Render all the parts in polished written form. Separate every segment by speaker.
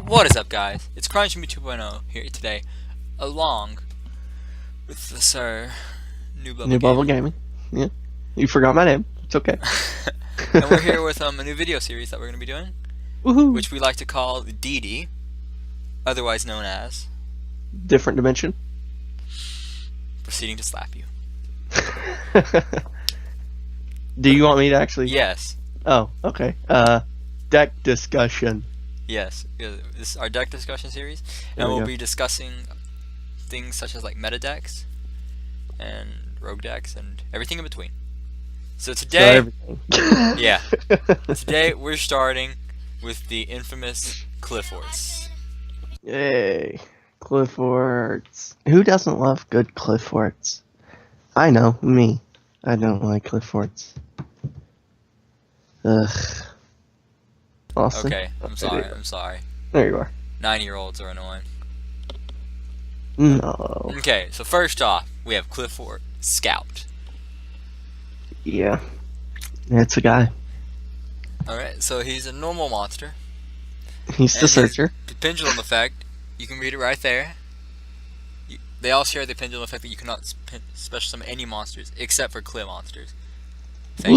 Speaker 1: What is up, guys? It's Crunch Me 2.0 here today, along with the Sir New
Speaker 2: Bubble Gaming. Yeah, you forgot my name. It's okay.
Speaker 1: And we're here with a new video series that we're going to be doing,
Speaker 2: Woohoo!
Speaker 1: which we like to call DD, otherwise known as
Speaker 2: Different Dimension.
Speaker 1: Proceeding to Slap You.
Speaker 2: Do you want me to actually?
Speaker 1: Yes.
Speaker 2: Oh, okay. Deck discussion.
Speaker 1: Yes. This is our deck discussion series, and we'll be discussing things such as like meta decks and rogue decks and everything in between. So today, yeah, today we're starting with the infamous Qliphorts.
Speaker 2: Yay, Qliphorts. Who doesn't love good Qliphorts? I know, me. I don't like Qliphorts. Ugh. Austin?
Speaker 1: Okay, I'm sorry.
Speaker 2: There you are.
Speaker 1: 9-year-olds are annoying.
Speaker 2: No.
Speaker 1: Okay, so first off, we have Qliphort Scout.
Speaker 2: Yeah. It's a guy.
Speaker 1: Alright, so he's a normal monster.
Speaker 2: He's the searcher.
Speaker 1: The pendulum effect, you can read it right there. They all share the pendulum effect that you cannot special summon any monsters except for Qli monsters. Thank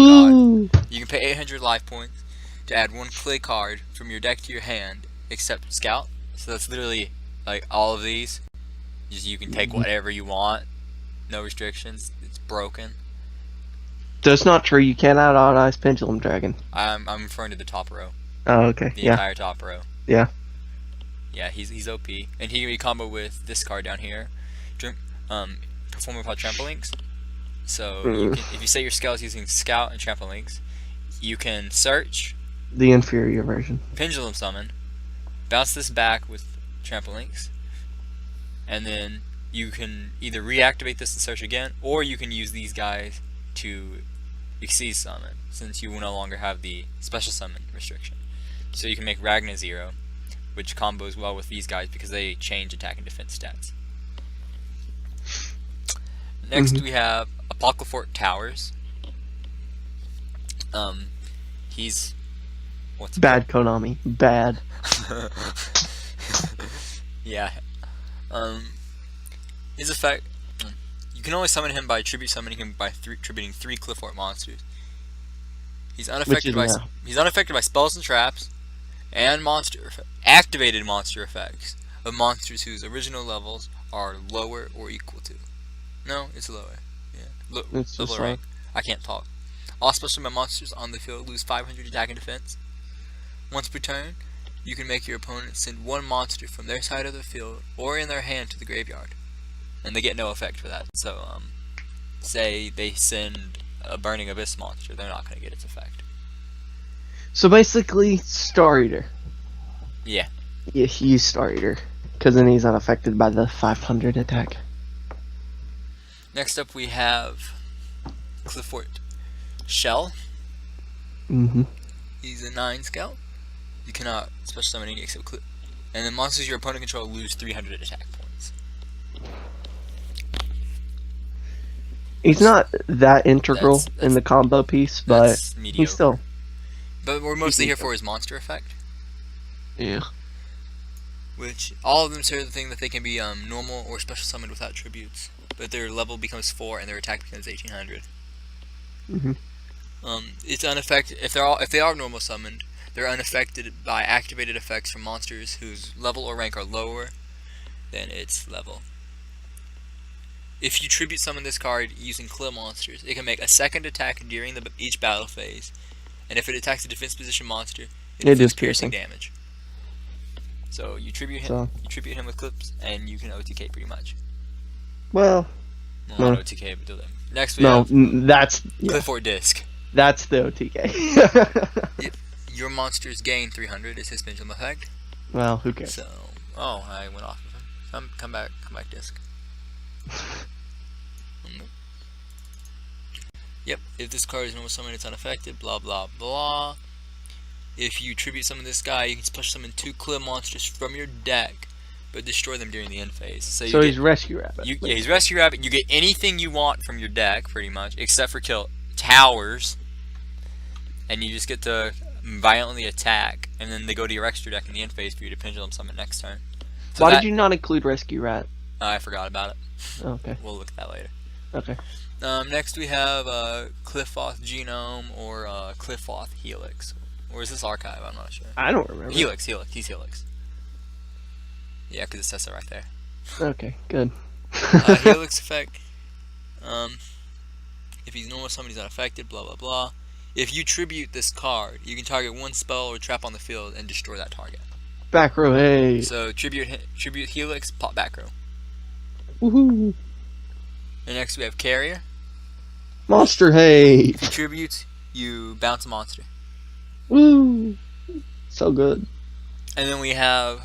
Speaker 1: God. You can pay 800 life points to add one Qli card from your deck to your hand except Scout. So that's literally like all of these. Just you can take whatever you want. No restrictions. It's broken.
Speaker 2: That's not true. You can't add Odd Eyes Pendulum Dragon.
Speaker 1: I'm referring to the top row.
Speaker 2: Oh, okay.
Speaker 1: The entire top row.
Speaker 2: Yeah.
Speaker 1: Yeah, he's OP, and he can be combo with this card down here. Perform without Trample Links. So you can, if you say your Scout is using Scout and Trample Links, you can search.
Speaker 2: The inferior version.
Speaker 1: Pendulum summon. Bounce this back with Trample Links, and then you can either reactivate this and search again, or you can use these guys to exceed summon, since you will no longer have the special summon restriction. So you can make Ragna 0, which combos well with these guys because they change attack and defense stats. Next we have Qliphort Towers. He's what's
Speaker 2: bad Konami. Bad.
Speaker 1: Yeah. His effect. You can only summon him by tribute summoning him by tributing 3 Qliphort monsters. He's unaffected by spells and traps, and activated monster effects of monsters whose original levels are lower or equal to. No, it's lower. Yeah,
Speaker 2: it's
Speaker 1: lower rank. I can't talk. All special summon monsters on the field lose 500 attack and defense. Once per turn, you can make your opponent send one monster from their side of the field or in their hand to the graveyard, and they get no effect for that. So, say they send a Burning Abyss monster, they're not going to get its effect.
Speaker 2: So basically, Star Eater.
Speaker 1: Yeah.
Speaker 2: Yeah, he's Star Eater, because then he's unaffected by the 500 attack.
Speaker 1: Next up, we have Qliphort Shell. He's a 9 Scout. You cannot special summon any except Qliph. And then monsters your opponent controls lose 300 attack points.
Speaker 2: He's not that integral in the combo piece, but he's still.
Speaker 1: But we're mostly here for his monster effect.
Speaker 2: Yeah.
Speaker 1: Which all of them share the thing that they can be normal or special summoned without tributes, but their level becomes 4 and their attack becomes 1800. It's unaffected if they are normal summoned. They're unaffected by activated effects from monsters whose level or rank are lower than its level. If you tribute summon this card using Qli monsters, it can make a second attack during each battle phase, and if it attacks a defense position monster, it does piercing damage. So you tribute him with clips, and you can OTK pretty much.
Speaker 2: Well,
Speaker 1: not OTK, but next we have
Speaker 2: that's
Speaker 1: Qliphort Disc.
Speaker 2: That's the OTK.
Speaker 1: Your monsters gain 300 is his pendulum effect.
Speaker 2: Well, who cares?
Speaker 1: So, I went off of him. Come back, Disc. Yep, if this card is normal summon, it's unaffected, blah blah blah. If you tribute summon this guy, you can special summon 2 Qli monsters from your deck, but destroy them during the end phase. So
Speaker 2: he's Rescue Rabbit.
Speaker 1: Yeah, he's Rescue Rabbit. You get anything you want from your deck, pretty much, except for kill towers. And you just get to violently attack, and then they go to your extra deck in the end phase for you to pendulum summon next turn. So
Speaker 2: Why did you not include Rescue Rat?
Speaker 1: I forgot about it.
Speaker 2: Okay.
Speaker 1: We'll look at that later.
Speaker 2: Okay.
Speaker 1: Next we have Qliphorts Genome or Qliphorts Helix. Or is this Archive? I'm not sure.
Speaker 2: I don't remember.
Speaker 1: Helix. He's Helix. Yeah, because it says it right there.
Speaker 2: Okay, good.
Speaker 1: Helix effect. If he's normal summon, he's unaffected, blah blah blah. If you tribute this card, you can target one spell or trap on the field and destroy that target.
Speaker 2: Back row, hey.
Speaker 1: So tribute Helix, pop back row.
Speaker 2: Woohoo.
Speaker 1: And next we have Carrier.
Speaker 2: Monster, hey.
Speaker 1: If you tribute, you bounce a monster.
Speaker 2: Woo. So good.
Speaker 1: And then we have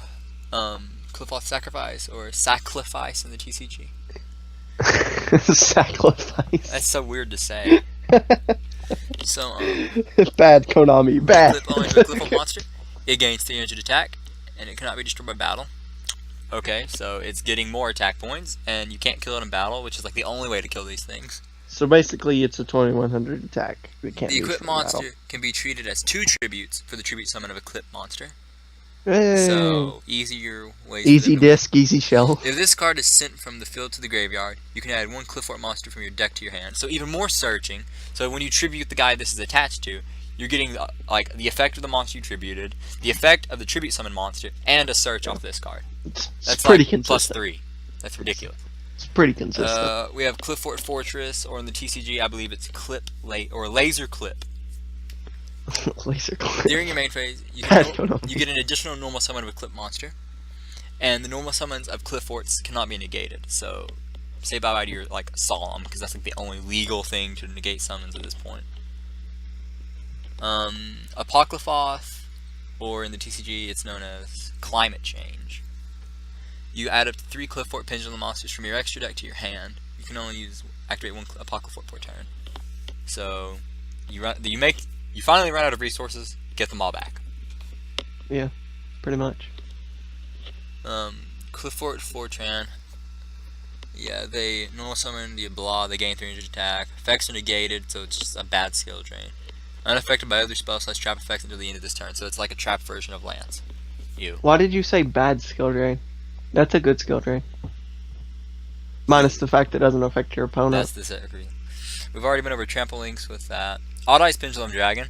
Speaker 1: Qliphorts Sacrifice or Sacrifice in the TCG.
Speaker 2: Sacrifice.
Speaker 1: That's so weird to say. So
Speaker 2: bad Konami, bad.
Speaker 1: Qliphort monster. It gains 300 attack, and it cannot be destroyed by battle. Okay, so it's getting more attack points, and you can't kill it in battle, which is like the only way to kill these things.
Speaker 2: So basically, it's a 2100 attack. It can't
Speaker 1: The
Speaker 2: be
Speaker 1: equipped
Speaker 2: destroyed by
Speaker 1: monster
Speaker 2: battle.
Speaker 1: can be treated as 2 tributes for the tribute summon of a equipped monster.
Speaker 2: Hey.
Speaker 1: So easier ways.
Speaker 2: Easy disc, easy shell.
Speaker 1: If this card is sent from the field to the graveyard, you can add 1 Qliphort monster from your deck to your hand. So even more searching. So when you tribute the guy this is attached to, you're getting like the effect of the monster you tributed, the effect of the tribute summon monster, and a search off this card.
Speaker 2: It's pretty
Speaker 1: like
Speaker 2: consistent.
Speaker 1: +3. That's ridiculous.
Speaker 2: It's pretty consistent.
Speaker 1: We have Qliphort Fortress, or in the TCG, I believe it's Laser Clip.
Speaker 2: Laser clip.
Speaker 1: During your main phase, you get an additional normal summon of a Clip monster, and the normal summons of Qliphorts cannot be negated. So, say bye bye to your Solemn, because that's like the only legal thing to negate summons at this point. Apocryphoth, or in the TCG, it's known as Climate Change. You add up to 3 Qliphort Pendulum monsters from your extra deck to your hand. You can only activate 1 Apocryphort per turn. So, you finally run out of resources, get them all back.
Speaker 2: Yeah, pretty much.
Speaker 1: Qliphort Fortran. Yeah, they normal summon the blah, they gain 300 attack. Effects are negated, so it's just a bad skill drain. Unaffected by other spells / trap effects until the end of this turn, so it's like a trap version of Lance.
Speaker 2: Why did you say bad skill drain? That's a good skill drain. Minus the fact that it doesn't affect your opponent.
Speaker 1: That's the secret. We've already been over Trample Links with that. Odd Eyes Pendulum Dragon.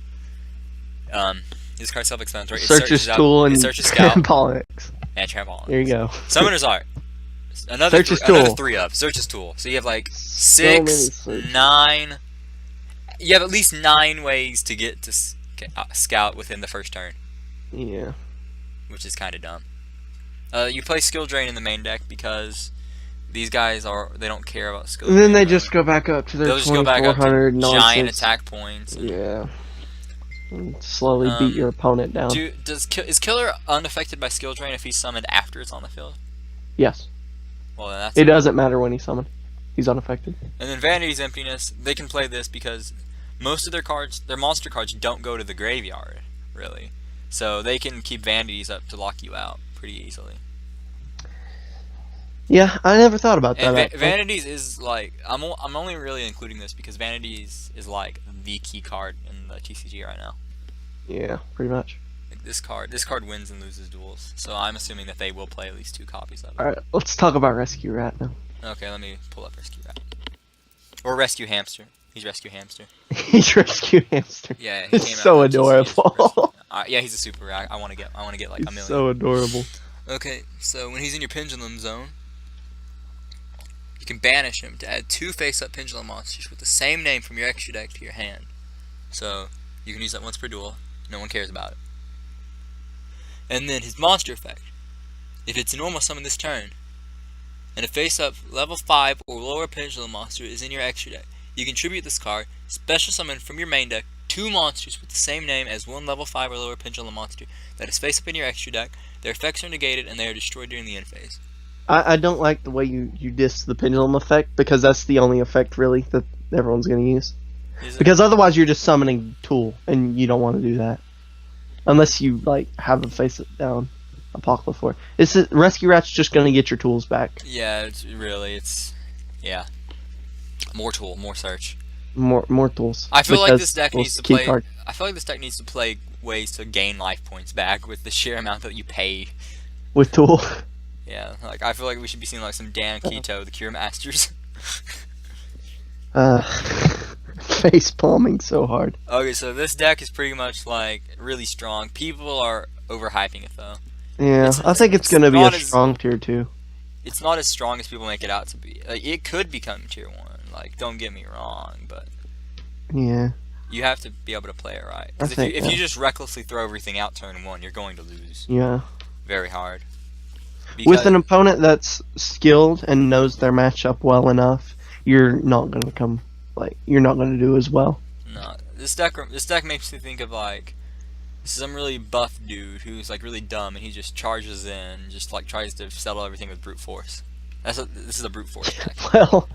Speaker 1: This card's self-explanatory.
Speaker 2: Searches Tool and
Speaker 1: Trampolinics. And Trampolinics.
Speaker 2: There you go.
Speaker 1: Summoner's Art. Another 3 up. Searches Tool. So you have like 6, 9. You have at least 9 ways to get to scout within the first turn.
Speaker 2: Yeah.
Speaker 1: Which is kind of dumb. You play Skill Drain in the main deck because these guys they don't care about skill.
Speaker 2: And then they just go back up to their 2400
Speaker 1: giant attack points.
Speaker 2: Yeah. And slowly beat your opponent down.
Speaker 1: Is Killer unaffected by Skill Drain if he's summoned after it's on the field?
Speaker 2: Yes.
Speaker 1: Well, then that's
Speaker 2: it doesn't matter when he's summoned. He's unaffected.
Speaker 1: And then Vanity's Emptiness, they can play this because most of their monster cards don't go to the graveyard, really. So they can keep Vanities up to lock you out pretty easily.
Speaker 2: Yeah, I never thought about that.
Speaker 1: And Vanities is like I'm only really including this because Vanities is like the key card in the TCG right now.
Speaker 2: Yeah, pretty much.
Speaker 1: Like this card wins and loses duels. So I'm assuming that they will play at least 2 copies of it.
Speaker 2: All right, let's talk about Rescue Rat now.
Speaker 1: Okay, let me pull up Rescue Rat. Or Rescue Hamster. He's Rescue Hamster.
Speaker 2: He's Rescue Hamster.
Speaker 1: Yeah,
Speaker 2: he's so adorable.
Speaker 1: Yeah, he's a super. I want to get like a million.
Speaker 2: So adorable.
Speaker 1: Okay, so when he's in your Pendulum Zone, you can banish him to add 2 face-up Pendulum monsters with the same name from your extra deck to your hand. So you can use that once per duel. No one cares about it. And then his monster effect. If it's a normal summon this turn, and a face-up level 5 or lower Pendulum monster is in your extra deck, you can tribute this card, special summon from your main deck 2 monsters with the same name as 1 level 5 or lower Pendulum monster that is face-up in your extra deck. Their effects are negated and they are destroyed during the end phase.
Speaker 2: I don't like the way you diss the Pendulum effect, because that's the only effect really that everyone's going to use. Because otherwise you're just summoning Tool, and you don't want to do that. Unless you have a face-up down Apocryphor. Rescue Rat's just going to get your tools back.
Speaker 1: Yeah, yeah. More tool, more search.
Speaker 2: More tools.
Speaker 1: I feel like this deck needs to play.
Speaker 2: Card.
Speaker 1: I feel like this deck needs to play ways to gain life points back with the sheer amount that you paid.
Speaker 2: With Tool.
Speaker 1: Yeah, like I feel like we should be seeing like some Dan Keto, the Cure Masters.
Speaker 2: Face palming so hard.
Speaker 1: Okay, so this deck is pretty much like really strong. People are overhyping it though.
Speaker 2: Yeah, I think it's gonna be a
Speaker 1: not as-
Speaker 2: strong tier 2.
Speaker 1: It's not as strong as people make it out to be. Like, it could become tier 1. Like, don't get me wrong, but
Speaker 2: Yeah.
Speaker 1: you have to be able to play it right.
Speaker 2: I
Speaker 1: Because
Speaker 2: think,
Speaker 1: if you
Speaker 2: yeah.
Speaker 1: just recklessly throw everything out turn 1, you're going to lose
Speaker 2: Yeah.
Speaker 1: very hard.
Speaker 2: With an opponent that's skilled and knows their matchup well enough, you're not gonna do as well.
Speaker 1: No, this deck makes me think of like some really buff dude who's like really dumb and he just charges in, just like tries to settle everything with brute force. This is a brute force deck.
Speaker 2: Well,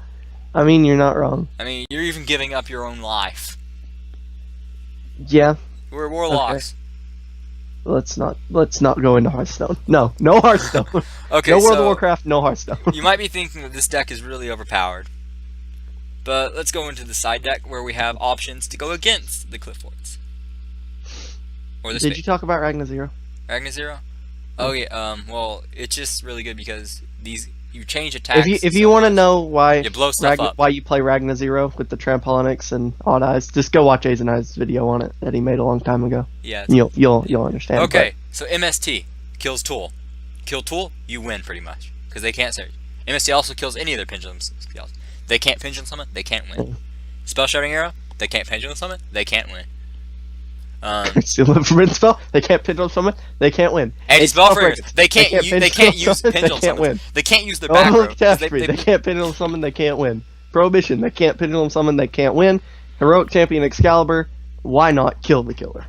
Speaker 2: I mean, you're not wrong.
Speaker 1: I mean, you're even giving up your own life.
Speaker 2: Yeah.
Speaker 1: We're warlocks.
Speaker 2: Let's not go into Hearthstone. No Hearthstone.
Speaker 1: Okay,
Speaker 2: No World
Speaker 1: so
Speaker 2: of Warcraft, no Hearthstone.
Speaker 1: you might be thinking that this deck is really overpowered. But let's go into the side deck where we have options to go against the Qliphorts. Or the
Speaker 2: Did you talk about Ragnar Zero?
Speaker 1: Ragnar Zero? Oh yeah, well, it's just really good because you change attacks.
Speaker 2: If you want to know why
Speaker 1: you blow stuff up.
Speaker 2: why you play Ragnar Zero with the Trampolinics and Odd Eyes, just go watch A's and Eyes' video on it that he made a long time ago.
Speaker 1: Yeah.
Speaker 2: You'll understand.
Speaker 1: Okay, so MST kills Tool. Kill Tool, you win pretty much because they can't search. MST also kills any of their pendulum spells. They can't pendulum summon, they can't win. Spell Shouting Arrow, they can't pendulum summon, they can't win.
Speaker 2: Steal a forbidden spell. They can't pendulum summon. They can't win.
Speaker 1: Anti-spell fingers. They can't use pendulum
Speaker 2: They can't
Speaker 1: summons.
Speaker 2: win.
Speaker 1: They can't use their back row. 'Cause
Speaker 2: Catastrophe. They can't pendulum summon. They can't win. Prohibition. They can't pendulum summon. They can't win. Heroic Champion Excalibur. Why not kill the killer?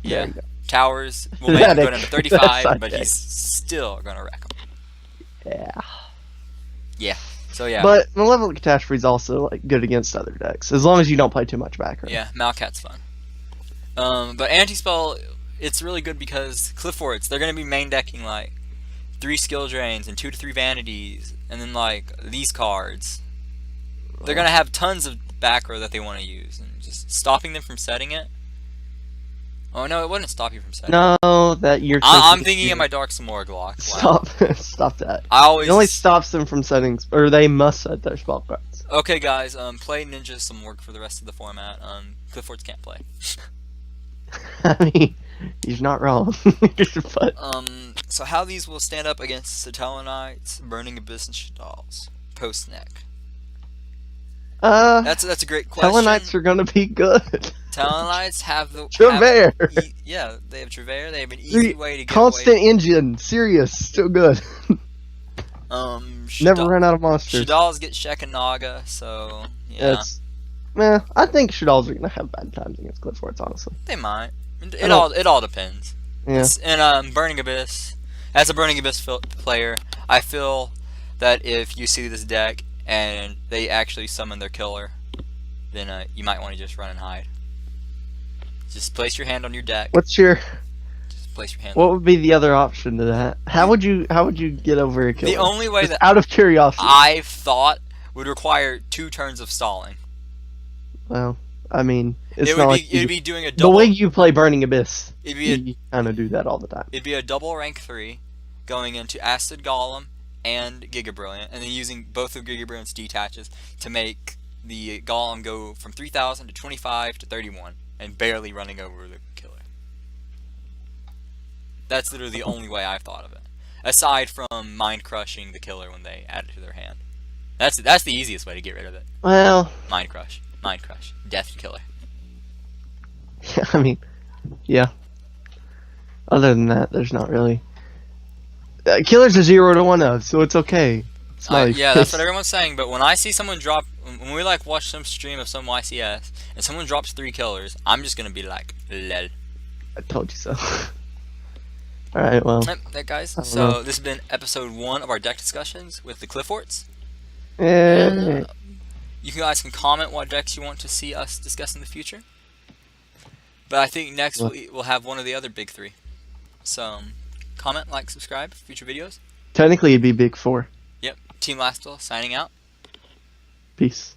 Speaker 2: There
Speaker 1: Yeah.
Speaker 2: you go.
Speaker 1: Towers will make him go down to 35,
Speaker 2: That's
Speaker 1: but
Speaker 2: okay.
Speaker 1: he's still gonna wreck him.
Speaker 2: Yeah.
Speaker 1: Yeah. So yeah.
Speaker 2: But Malevolent Catastrophe is also like good against other decks as long as you don't play too much back row.
Speaker 1: Yeah, Malcat's fun. But anti-spell, it's really good because Qliphorts, they're gonna be main decking like 3 skill drains and 2 to 3 vanities, and then like these cards. They're gonna have tons of back row that they want to use, and just stopping them from setting it. Oh no, it wouldn't stop you from setting.
Speaker 2: No, that you're.
Speaker 1: I'm thinking of my Dark Samorg lock. Wow.
Speaker 2: Stop that.
Speaker 1: It
Speaker 2: only stops them from setting, or they must set their spell cards.
Speaker 1: Okay, guys. Play Ninja Samorg for the rest of the format. Qliphorts can't play.
Speaker 2: I mean, he's not wrong. But
Speaker 1: So how these will stand up against Satellanites, Burning Abyss, and Shaddolls post neck? That's a great question.
Speaker 2: Tellarknights are gonna be good.
Speaker 1: Talonlites have the
Speaker 2: Travair.
Speaker 1: Yeah, they have Travair. They have an easy way to get
Speaker 2: constant
Speaker 1: away.
Speaker 2: engine. Serious, still good. Never ran out of monsters.
Speaker 1: Shaddolls get Shekanaga, so yeah.
Speaker 2: I think Shaddolls are gonna have bad times against Qliphorts, honestly.
Speaker 1: They might. It all depends.
Speaker 2: Yeah.
Speaker 1: And Burning Abyss, as a Burning Abyss player, I feel that if you see this deck and they actually summon their killer, then you might want to just run and hide. Just place your hand on your deck. Just place your hand.
Speaker 2: What would be the other option to that? How would you get over a killer?
Speaker 1: The only way
Speaker 2: just
Speaker 1: that
Speaker 2: out of curiosity,
Speaker 1: I've thought would require 2 turns of stalling.
Speaker 2: Well, I mean, it's
Speaker 1: It
Speaker 2: not
Speaker 1: would
Speaker 2: like
Speaker 1: be doing a double.
Speaker 2: the way you play Burning Abyss.
Speaker 1: It'd be
Speaker 2: You kind of do that all the time.
Speaker 1: It'd be a double rank 3, going into Acid Golem and Giga Brilliant, and then using both of Giga Brilliant's detaches to make the Golem go from 3,000 to 25 to 31, and barely running over the killer. That's literally the only way I've thought of it, aside from mind crushing the killer when they add it to their hand. That's the easiest way to get rid of it.
Speaker 2: Well,
Speaker 1: Mind crush, death to killer.
Speaker 2: I mean, yeah. Other than that, there's not really. Killer's a 0 to 1 of, so it's okay.
Speaker 1: Yeah, that's what everyone's saying. But when I see someone drop, when we like watch some stream of some YCS, and someone drops 3 killers, I'm just gonna be like, lol.
Speaker 2: I told you so. Alright, well.
Speaker 1: That guys.
Speaker 2: know.
Speaker 1: So this has been episode 1 of our deck discussions with the Qliphorts.
Speaker 2: Eh,
Speaker 1: You guys can comment what decks you want to see us discuss in the future. But I think next we'll have one of the other big 3. So comment, like, subscribe for future videos.
Speaker 2: technically, it'd be Big 4.
Speaker 1: Yep. Team Lastal signing out.
Speaker 2: Peace.